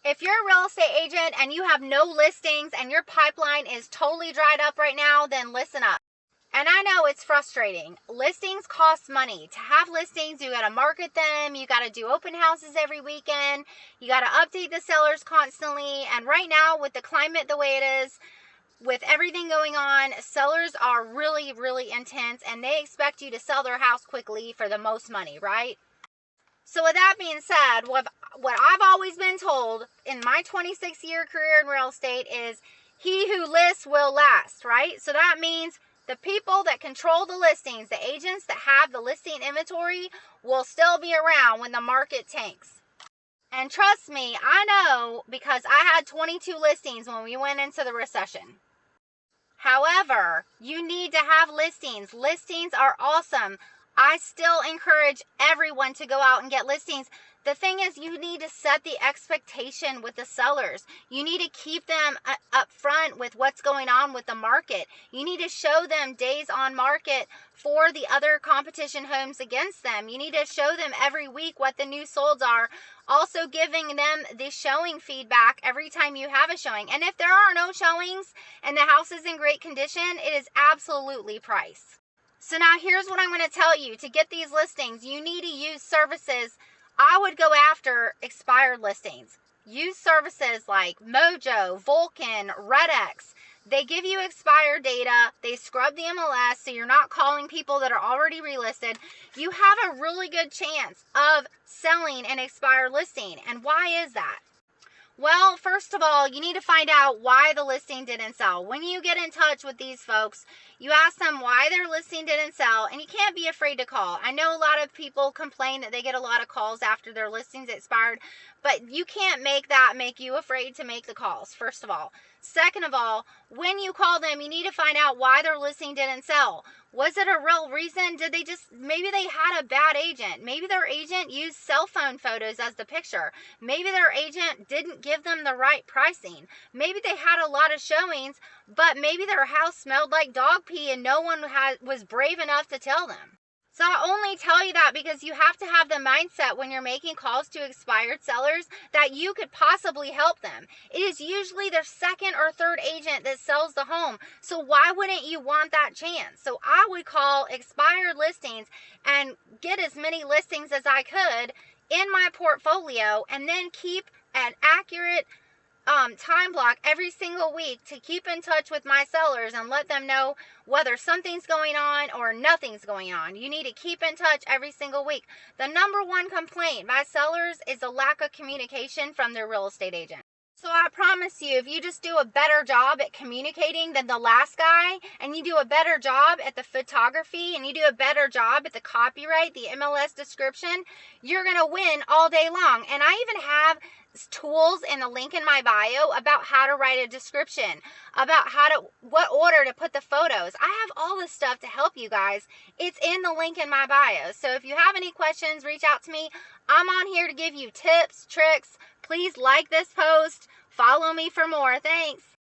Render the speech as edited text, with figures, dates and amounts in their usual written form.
If you're a real estate agent and you have no listings and your pipeline is totally dried up right now, then listen up. And I know it's frustrating. Listings cost money. To have listings, you got to market them. You got to do open houses every weekend. You got to update the sellers constantly. And right now, with the climate the way it is, with everything going on, sellers are really, really intense and they expect you to sell their house quickly for the most money, right? So with that being said, what I've always been told in my 26-year career in real estate is he who lists will last, right? So that means the people that control the listings, the agents that have the listing inventory, will still be around when the market tanks. And trust me, I know because I had 22 listings when we went into the recession. However, you need to have listings. Listings are awesome. I still encourage everyone to go out and get listings. The thing is, you need to set the expectation with the sellers. You need to keep them up front with what's going on with the market. You need to show them days on market for the other competition homes against them. You need to show them every week what the new solds are. Also giving them the showing feedback every time you have a showing. And if there are no showings and the house is in great condition, it is absolutely priced. So now here's what I'm going to tell you. To get these listings, you need to use services. I would go after expired listings. Use services like Mojo, Vulcan, RedX. They give you expired data. They scrub the MLS so you're not calling people that are already relisted. You have a really good chance of selling an expired listing. And why is that? Well, first of all, you need to find out why the listing didn't sell. When you get in touch with these folks, you ask them why their listing didn't sell, and you can't be afraid to call. I know a lot of people complain that they get a lot of calls after their listings expired, but you can't make that make you afraid to make the calls, first of all. Second of all, when you call them, you need to find out why their listing didn't sell. Was it a real reason? Maybe they had a bad agent. Maybe their agent used cell phone photos as the picture. Maybe their agent didn't give them the right pricing. Maybe they had a lot of showings, but maybe their house smelled like dog pee and no one was brave enough to tell them. So I only tell you that because you have to have the mindset when you're making calls to expired sellers that you could possibly help them. It is usually their second or third agent that sells the home. So why wouldn't you want that chance? So I would call expired listings and get as many listings as I could in my portfolio and then keep an accurate time block every single week to keep in touch with my sellers and let them know whether something's going on or nothing's going on. You need to keep in touch every single week. The number one complaint by sellers is the lack of communication from their real estate agent. So I promise you, if you just do a better job at communicating than the last guy, and you do a better job at the photography, and you do a better job at the copyright, the MLS description, you're going to win all day long. And I even have tools in the link in my bio about how to write a description, about what order to put the photos. I have all this stuff to help you guys. It's in the link in my bio. So if you have any questions, reach out to me. I'm on here to give you tips, tricks. Please like this post. Follow me for more. Thanks.